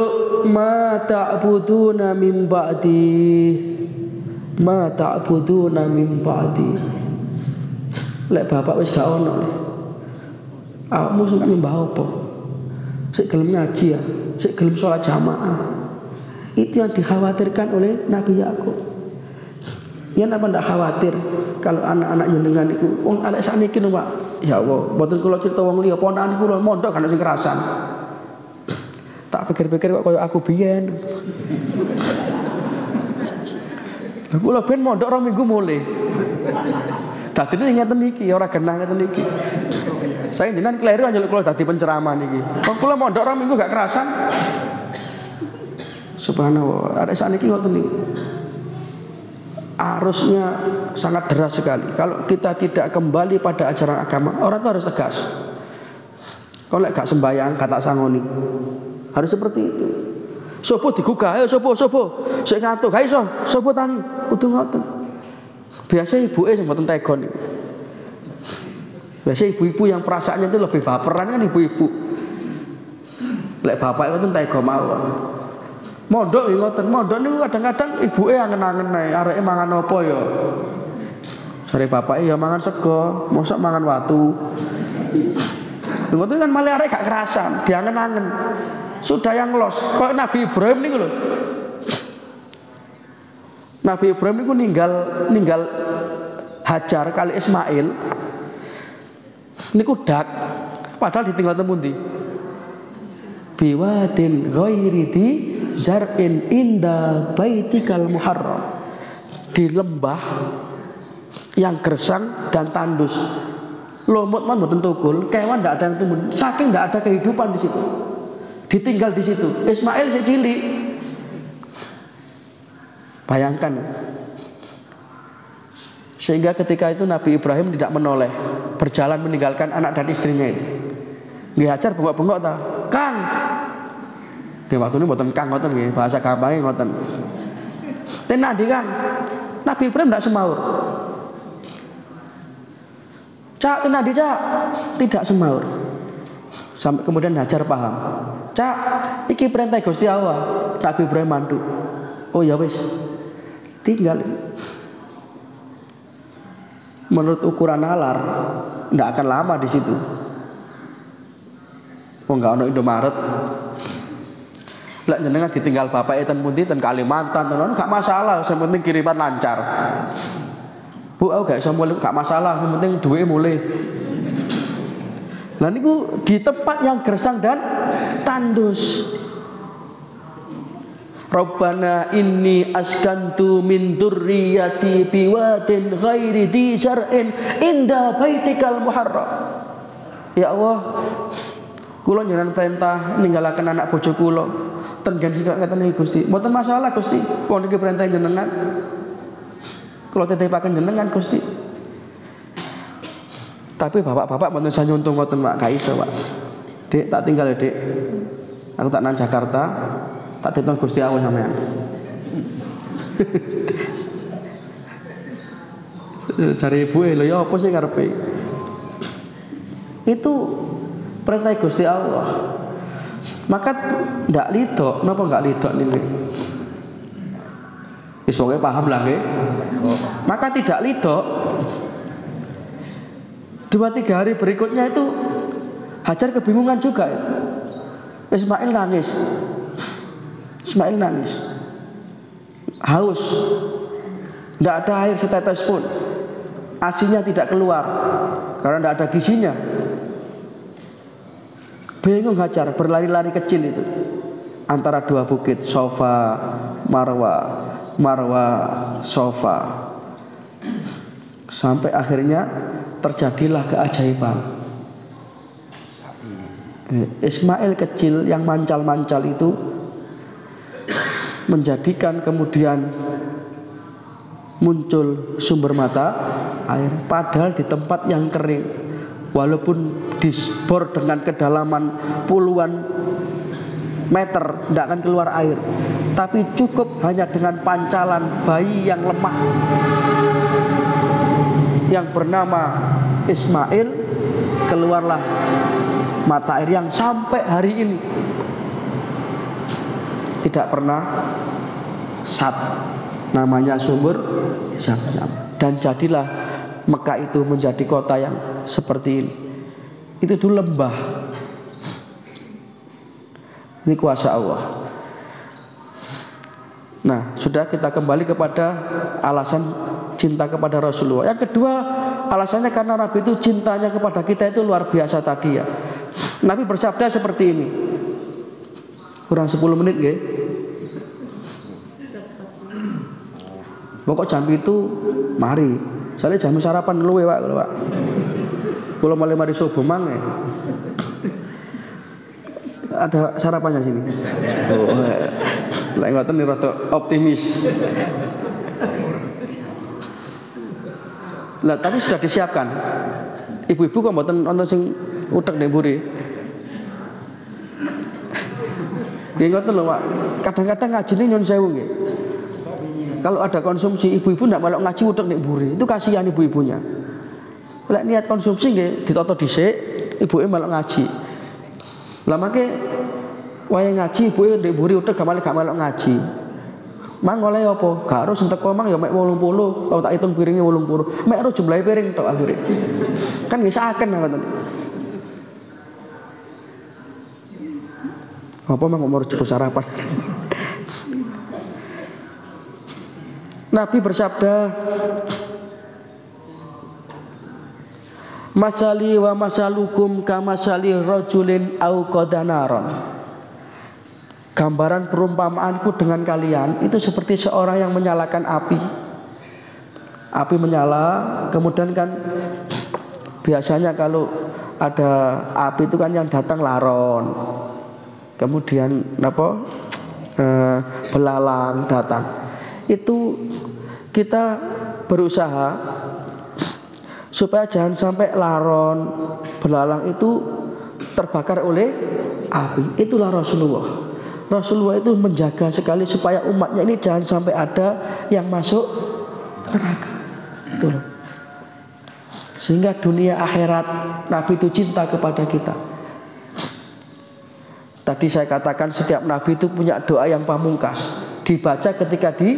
ma ta'buduna min ba'di. Ma ta'buduna min ba'di. Lek bapak wis gak ono. Awakmu sing nyembah apa? Sik gelem ngaji ya, sik gelem sholat jamaah. Itu yang dikhawatirkan oleh Nabi Yakub. Ya napa ndak khawatir kalau anak-anak jenengan iku wong arek sakniki lho Pak. Ya Allah, mboten kula crita wong liya, ponakan kula mondok kan sing kerasan. Tak pikir-pikir kok koyo aku biyen. Lha kula ben mondok 2 minggu mulai. Dadine ngeten iki, ora genah ngeten iki. Saya jenengan kleru njaluk kula dadi penceramah niki. Wong kula mondok 2 minggu gak kerasan. Subhanallah, arek sakniki ngoten niku. Arusnya sangat deras sekali. Kalau kita tidak kembali pada ajaran agama, orang itu harus tegas. Kalau gak sembahyang, kata sangoni. Harus seperti itu. Sopo digugah, ayo sopo. Sik ngantuk, ga iso. Sopo tangi, kudu ngoten. Biasa ibuke sing mboten tegon niku. Biasa ibu-ibu yang perasaannya itu lebih baperan kan ibu-ibu. Lek bapak itu tega mawon. Mondok nggih ngoten. Mondok niku kadang-kadang ibuke angen-angen ae, areke mangan apa ya. Jare bapake ya mangan sego, mosok mangan watu. Ngoten kan malah arek gak kerasan, diangen-angen. Sudah yang los. Kok Nabi Ibrahim niku lho. Nabi Ibrahim niku ninggal Hajar kali Ismail. Niku dak padahal ditinggal temu ndi? Biwadin ghairi di zar'in inda baitikal muharram. Di lembah yang gersang dan tandus. Lumut man mboten tukul, kewan ndak ada yang tumbuh. Saking ndak ada kehidupan di situ. Ditinggal di situ. Ismail si cilik. Bayangkan. Sehingga ketika itu Nabi Ibrahim tidak menoleh, berjalan meninggalkan anak dan istrinya itu. Nggih Hajar bengok-bengok ta, "Kang." Nggih waktu ini mboten Kang ngoten nggih, bahasa gampange ngoten. Tenan di Kang. Nabi Ibrahim tidak semaur. Cak tenan di Cak, tidak semaur. Sampai kemudian Hajar paham. Cak, iki perintah Gusti Allah. Nabi Ibrahim mantu. Oh ya wis. Tinggal. Menurut ukuran nalar, tidak akan lama di situ. Oh nggak ono Indomaret, Lek jenengan ditinggal bapak ten pundi ten Kalimantan tenan gak masalah, yang penting kiriman lancar. Bu, aku gak iso mulih, gak masalah, yang penting duwe mulih. Lah niku di tempat yang gersang dan tandus. Rabbana inni askantu min dzurriyyati biwadin ghairi dzi syar'in inda baitikal muharram. Ya Allah, kula njenengan perintah ninggalaken anak bojo kula ten nggen sing ngeten iki Gusti. Mboten masalah Gusti, wong niki perintah jenengan. Kula titipaken jenengan Gusti. Tapi bapak-bapak mboten saya nyuntung mboten Pak, gak iso Pak. Dik, tak tinggal ya Dik. Aku tak nang Jakarta. Tak ditong Gusti Allah sampean. Cari ibu lho ya apa sih karepe? Itu perintah Gusti Allah. Maka ndak lidok, napa enggak lidok niku? Wis pokoke paham lah nggih. Maka tidak lidok. 2-3 hari berikutnya itu Hajar kebingungan juga itu. Ismail nangis. Ismail nangis, haus, tidak ada air setetes pun, asinya tidak keluar karena tidak ada gizinya. Bingung Hajar, berlari-lari kecil itu antara 2 bukit, Sofa, Marwa, Sofa, sampai akhirnya terjadilah keajaiban. Ismail kecil yang mancal-mancal itu menjadikan kemudian muncul sumber mata air, padahal di tempat yang kering, walaupun disbor dengan kedalaman puluhan meter tidak akan keluar air, tapi cukup hanya dengan pancalan bayi yang lemah yang bernama Ismail, keluarlah mata air yang sampai hari ini tidak pernah sat, namanya sumber Zam-Zam. Dan jadilah Mekah itu menjadi kota yang seperti ini. Itu dulu lembah. Ini kuasa Allah. Nah, sudah, kita kembali kepada alasan cinta kepada Rasulullah. Yang kedua, alasannya karena Nabi itu cintanya kepada kita itu luar biasa tadi ya. Nabi bersabda seperti ini. Kurang 10 menit nggih. Pokok jam itu mari. Soalnya jam sarapan luwe Pak, Pak. Kula mari subuh mang. Ada sarapannya sini. Oh. Lek ngoten rada optimis. Lah tapi sudah disiapkan. Ibu-ibu kok mboten wonten sing utek nek mburi. Nggih ngoten lho, Pak. Kadang-kadang ngajine nyun sewu nggih. Kalau ada konsumsi, ibu-ibu ndak melok ngaji utek nek mburi. Itu kasihan ibu-ibunya. Lek niat konsumsi nggih ditata dhisik, ibuke melok ngaji. Lah mangke wayahe ngaji ibuke nek mburi utek gak melok ngaji. Mang oleh apa? Gak harus entek mang ya mek 80. Kalau tak hitung piringe 80. Mek ro jumlahe piring tok akhire. Kan nggih saken ngoten. Apa mang mau cepet sarapan? Nabi bersabda, masali wa masalukum kamasali rajulin au qadanaron. Gambaran perumpamaanku dengan kalian itu seperti seorang yang menyalakan api. Api menyala, kemudian kan biasanya kalau ada api itu kan yang datang laron. Kemudian apa? Belalang datang. Itu kita berusaha supaya jangan sampai laron, belalang itu terbakar oleh api. Itulah Rasulullah. Rasulullah itu menjaga sekali supaya umatnya ini jangan sampai ada yang masuk neraka. Itu loh. Sehingga dunia akhirat Nabi itu cinta kepada kita. Tadi saya katakan setiap Nabi itu punya doa yang pamungkas, dibaca ketika di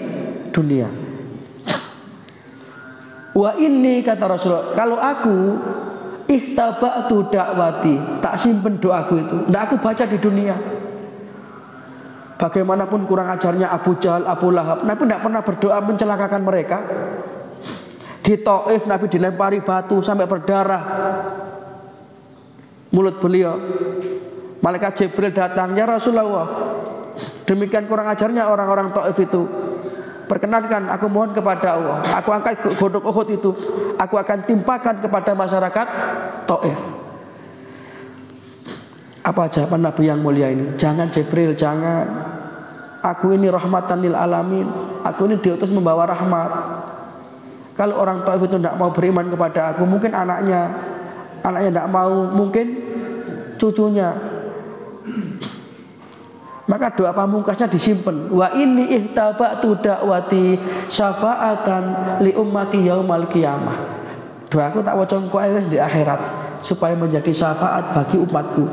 dunia. Wa inni, kata Rasulullah, kalau aku ihtaba'tu dakwati, tak simpen doaku itu, ndak aku baca di dunia. Bagaimanapun kurang ajarnya Abu Jahal, Abu Lahab, Nabi tidak pernah berdoa mencelakakan mereka. Di Taif Nabi dilempari batu sampai berdarah mulut beliau. Malaikat Jibril datang, ya Rasulullah, demikian kurang ajarnya orang-orang Taif itu. Perkenankan aku mohon kepada Allah, aku angkat godok Uhud itu, aku akan timpakan kepada masyarakat Taif. Apa jawaban Nabi yang mulia ini? Jangan Jibril, jangan. Aku ini rahmatan lil alamin. Aku ini diutus membawa rahmat. Kalau orang Taif itu tidak mau beriman kepada aku, mungkin anaknya tidak mau, mungkin cucunya. Maka doa pamungkasnya disimpan. Wa inni ihtaba'tu da'wati syafa'atan li ummati yaumal qiyamah. Doaku tak wocong di akhirat supaya menjadi syafaat bagi umatku.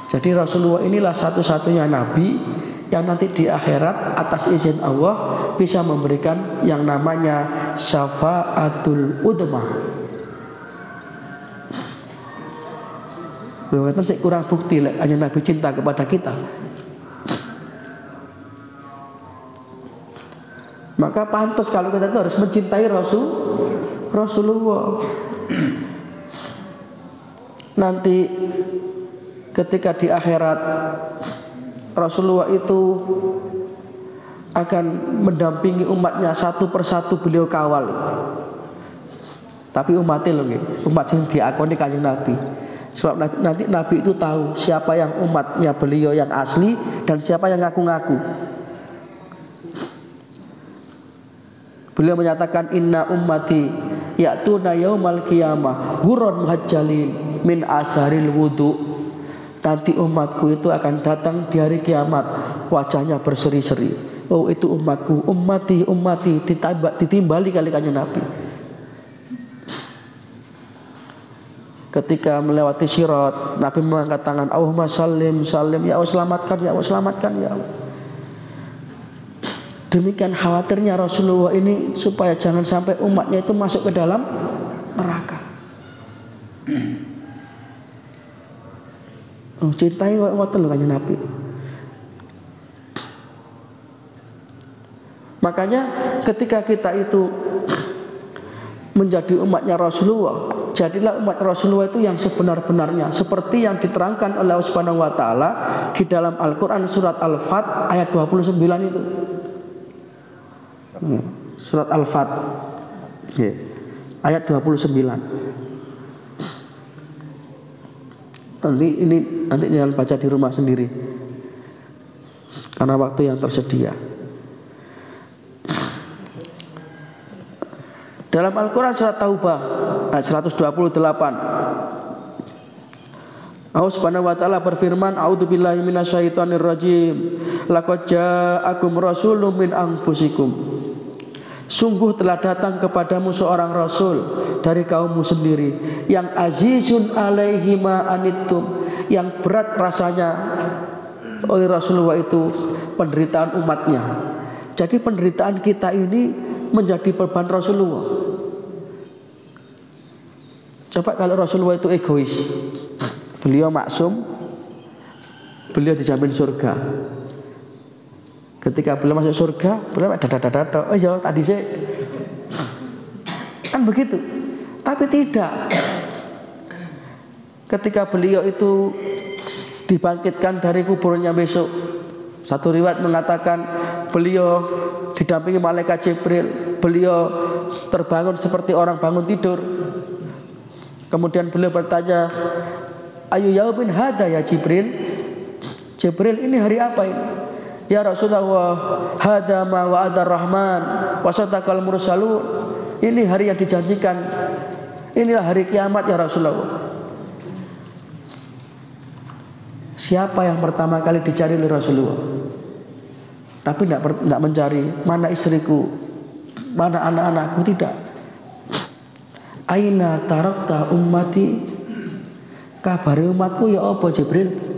Jadi Rasulullah inilah satu-satunya Nabi yang nanti di akhirat atas izin Allah bisa memberikan yang namanya syafaatul udmah. Bukan sih kurang bukti hanya Nabi cinta kepada kita. Maka pantas kalau kita itu harus mencintai Rasulullah. Nanti ketika di akhirat Rasulullah itu akan mendampingi umatnya satu persatu beliau kawal. Tapi umatnya loh, umat yang diakoni kanjeng Nabi. Sebab nanti Nabi itu tahu siapa yang umatnya beliau yang asli dan siapa yang ngaku-ngaku. Beliau menyatakan inna ummati ya'tuna yaumal qiyamah ghurran muhajjalin min asharil wudu. Nanti umatku itu akan datang di hari kiamat wajahnya berseri-seri. Oh itu umatku, ummati ditimbali kali kanjeng Nabi. Ketika melewati Sirat, Nabi mengangkat tangan, Allahumma sallim, sallim, ya Allah selamatkan, ya Allah selamatkan, ya Allah. Demikian khawatirnya Rasulullah ini supaya jangan sampai umatnya itu masuk ke dalam neraka. Oh, cintai ngoten lho kanjeng Nabi. Makanya ketika kita itu menjadi umatnya Rasulullah, jadilah umat Rasulullah itu yang sebenar-benarnya seperti yang diterangkan oleh Allah Subhanahu wa taala di dalam Al-Qur'an surat Al-Fat ayat 29 itu. Surat Al-Fat ayat 29. Nanti jangan baca di rumah sendiri karena waktu yang tersedia. Dalam Al-Quran surat Taubah ayat 128, Allah Subhanahu wa taala berfirman, A'udzubillahi minasyaitonir rajim. Laqad ja'akum rasulun min anfusikum. Sungguh telah datang kepadamu seorang rasul dari kaummu sendiri yang azizun alaihi ma anittum, yang berat rasanya oleh Rasulullah itu penderitaan umatnya. Jadi penderitaan kita ini menjadi beban Rasulullah. Coba kalau Rasulullah itu egois, beliau maksum, beliau dijamin surga. Ketika beliau masuk surga, beliau dada-dada, oh ya tadi saya kan begitu. Tapi tidak. Ketika beliau itu dibangkitkan dari kuburnya besok, satu riwayat mengatakan beliau didampingi malaikat Jibril, beliau terbangun seperti orang bangun tidur. Kemudian beliau bertanya, ayu yaumin hada ya Jibril? Jibril, ini hari apa ini? Ya Rasulullah, hada ma wa'adar rahman wa sadaqal mursalun. Ini hari yang dijanjikan. Inilah hari kiamat ya Rasulullah. Siapa yang pertama kali dicari oleh Rasulullah? Tapi tidak mencari mana istriku, mana anak-anakku, tidak. Aina tarakta ummati, kabari umatku ya apa Jibril?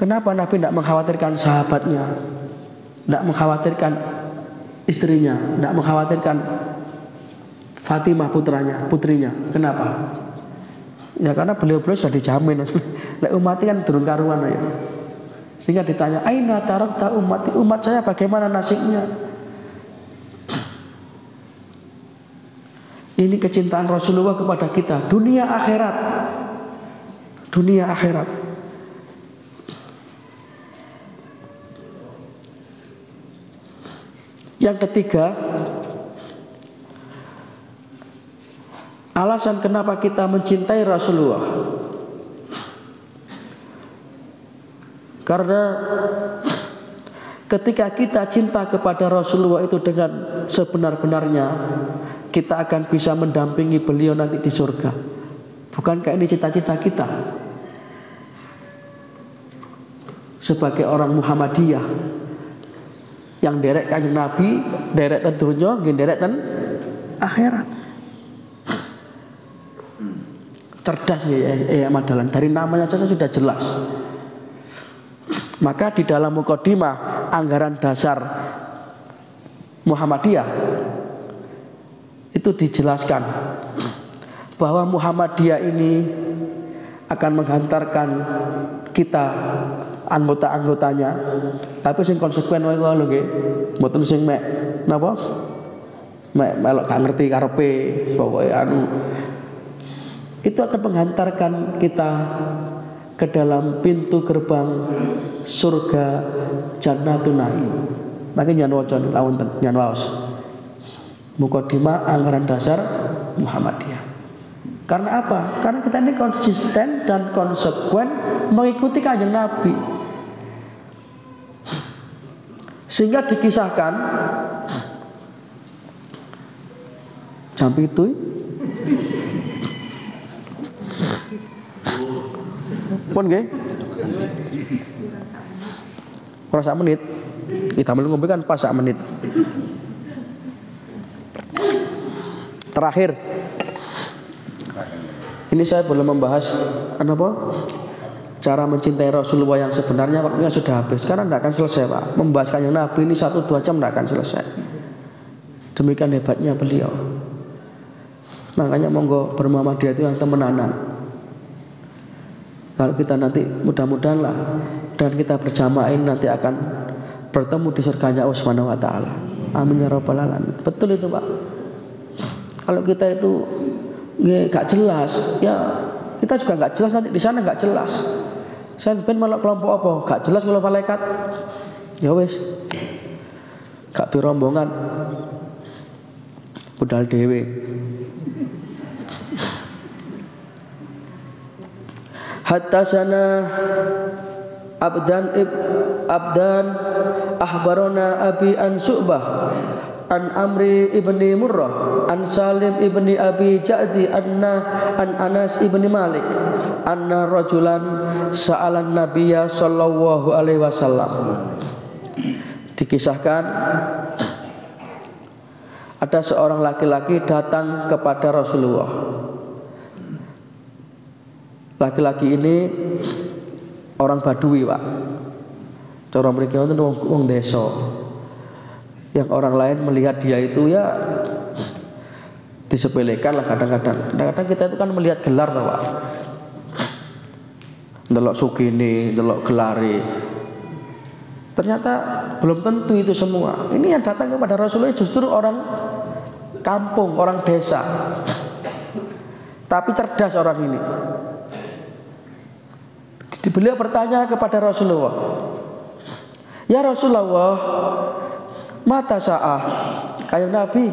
Kenapa Nabi tidak mengkhawatirkan sahabatnya, tidak mengkhawatirkan istrinya, tidak mengkhawatirkan Fatimah putrinya? Kenapa? Ya karena beliau-beliau sudah dijamin. Lek umat kan durung karuan ya. Sehingga ditanya, "Aina tarakta ummati?" Umat saya bagaimana nasibnya? Ini kecintaan Rasulullah kepada kita, dunia akhirat. Dunia akhirat. Yang ketiga, alasan kenapa kita mencintai Rasulullah. Karena ketika kita cinta kepada Rasulullah itu dengan sebenar-benarnya, kita akan bisa mendampingi beliau nanti di surga. Bukankah ini cita-cita kita sebagai orang Muhammadiyah yang derek kanjeng Nabi, derek ten donya, nggih derek ten akhirat. Cerdas ya Madalan, dari namanya saja sudah jelas. Maka di dalam mukadimah anggaran dasar Muhammadiyah itu dijelaskan bahwa Muhammadiyah ini akan menghantarkan kita anggota-anggotanya, tapi sing konsekuen wae lho nggih, mboten sing mek napa? Mek melok gak ngerti karepe, pokoke itu akan menghantarkan kita ke dalam pintu gerbang surga Jannatun Naim. Maka nyan waca lawonten nyan waos. Mukadimah anggaran dasar Muhammadiyah. Karena apa? Karena kita ini konsisten dan konsekuen mengikuti kanjeng Nabi. Sehingga dikisahkan jam itu pun nggih. Ora sak menit. Kita melu ngombe kan pas sak menit. Terakhir. Ini saya belum membahas apa? Cara mencintai Rasulullah yang sebenarnya, waktunya sudah habis. Karena tidak akan selesai, Pak. Membahas kanjeng Nabi ini 1-2 jam tidak akan selesai. Demikian hebatnya beliau. Makanya monggo bermuhammadiyah itu yang temenanan. Kalau kita nanti mudah-mudahan lah dan kita berjamaah ini nanti akan bertemu di surganya Allah Subhanahu wa taala. Amin ya rabbal alamin. Betul itu, Pak. Kalau kita itu gak jelas, ya kita juga gak jelas nanti di sana gak jelas. Saya ben malah kelompok apa? Gak jelas kalau malaikat. Ya wis. Gak di rombongan. Budal dhewe. Hatta sana abdan ahbarona abi an Syu'bah an Amri ibni Murrah an Salim ibni Abi Ja'di an Anas ibni Malik anna rajulan sa'alan nabiyya sallallahu alaihi wasallam. Dikisahkan ada seorang laki-laki datang kepada Rasulullah. Laki-laki ini orang Badui, Pak. Cara mriki wonten wong desa. Yang orang lain melihat dia itu ya disepelekan lah kadang-kadang. Kadang-kadang kita itu kan melihat gelar, Pak. Delok sugine, delok gelare. Ternyata belum tentu itu semua. Ini yang datang kepada Rasulullah justru orang kampung, orang desa. Tapi cerdas orang ini. Beliau bertanya kepada Rasulullah, "Ya Rasulullah, mata sa'ah?" Kayak Nabi,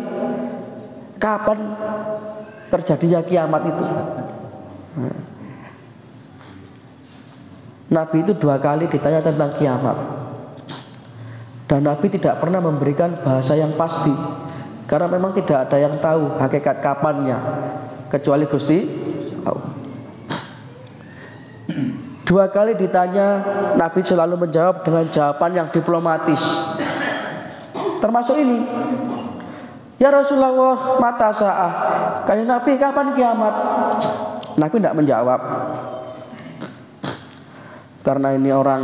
kapan terjadinya kiamat itu? Nabi itu 2 kali ditanya tentang kiamat. Dan Nabi tidak pernah memberikan bahasa yang pasti. Karena memang tidak ada yang tahu hakikat kapannya kecuali Gusti Allah. 2 kali ditanya, Nabi selalu menjawab dengan jawaban yang diplomatis. Termasuk ini, "Ya Rasulullah, mata sa'ah?" Kayak Nabi, kapan kiamat? Nabi tidak menjawab. Karena ini orang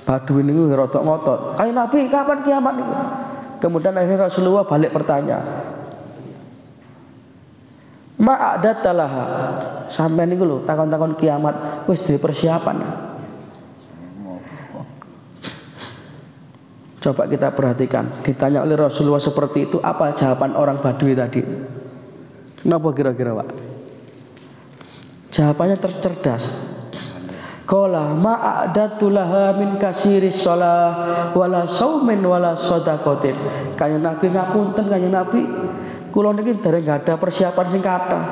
Badui ini rotok ngotot. Kayak Nabi, kapan kiamat? Kemudian akhirnya Rasulullah balik bertanya, "Ma'adat talaha?" Sampeyan niku lho takon-takon kiamat wis duwe persiapan. Coba kita perhatikan, ditanya oleh Rasulullah seperti itu, apa jawaban orang Badui tadi? Kenapa kira-kira, Pak? Jawabannya tercerdas. Qala ma'adatu laha min kasiris shalah wala saumin wala shadaqatin. Kanjeng Nabi ngapunten, Kanjeng Nabi, kula niki dereng ada persiapan sing kathah.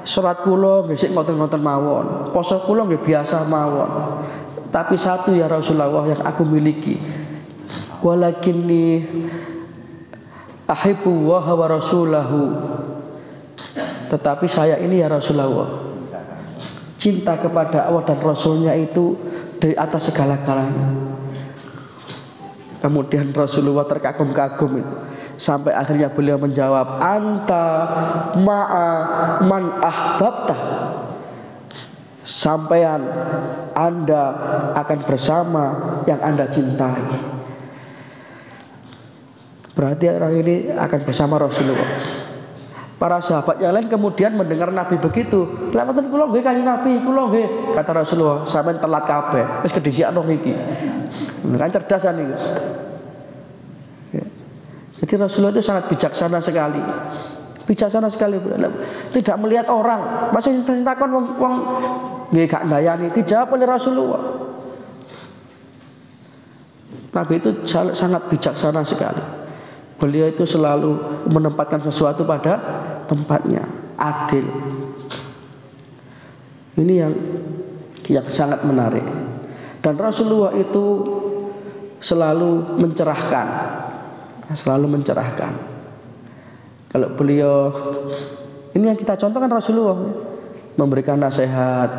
Salat kula nggih sik ngoten-ngoten mawon, poso kula nggih biasa mawon. Tapi satu ya Rasulullah yang aku miliki. Walakinni ahibbu wa rasulahu. Tetapi saya ini ya Rasulullah, cinta kepada Allah dan Rasulnya itu dari atas segala-galanya. Kemudian Rasulullah terkagum-kagum itu, sampai akhirnya beliau menjawab, anta ma'a man ahbabta. Sampean, Anda akan bersama yang Anda cintai. Berarti orang ini akan bersama Rasulullah. Para sahabat yang lain kemudian mendengar Nabi begitu, "Lamaten kula nggih Kanjeng Nabi, kula nggih." Kata Rasulullah, "Sampeyan telat kabeh, wis kedhisikno iki." Kan cerdasan iki. Ya. Jadi Rasulullah itu sangat bijaksana sekali. Bijaksana sekali. Tidak melihat orang. Masih takon wong nggih gak ndayani, dijawab oleh Rasulullah. Nabi itu sangat bijaksana sekali. Beliau itu selalu menempatkan sesuatu pada tempatnya, adil. Ini yang sangat menarik. Dan Rasulullah itu selalu mencerahkan, Kalau beliau, ini yang kita contohkan Rasulullah, memberikan nasihat,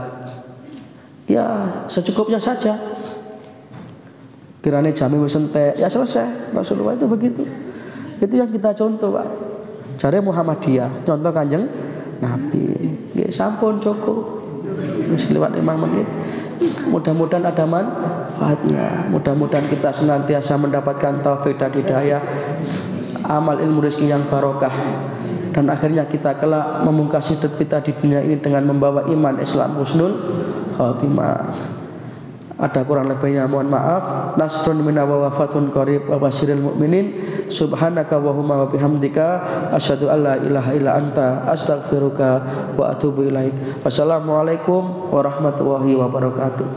ya secukupnya saja. Kiranya jami wis entek, ya selesai. Rasulullah itu begitu. Itu yang kita contoh, Pak. Jare Muhammadiyah, contoh Kanjeng Nabi. Nggih sampun cukup. Wis lewat 5 menit. Mudah-mudahan ada manfaatnya. Mudah-mudahan kita senantiasa mendapatkan taufik dan hidayah, amal ilmu rezeki yang barokah, dan akhirnya kita kelak memungkasi hidup kita di dunia ini dengan membawa iman Islam husnul khatimah. Ada kurang lebihnya mohon maaf. Nasrun minna wa wafatun qarib wa basyiril mu'minin. Subhanaka wa huma wa bihamdika asyhadu an la ilaha illa anta astaghfiruka wa atubu ilaik. Wassalamualaikum warahmatullahi wabarakatuh.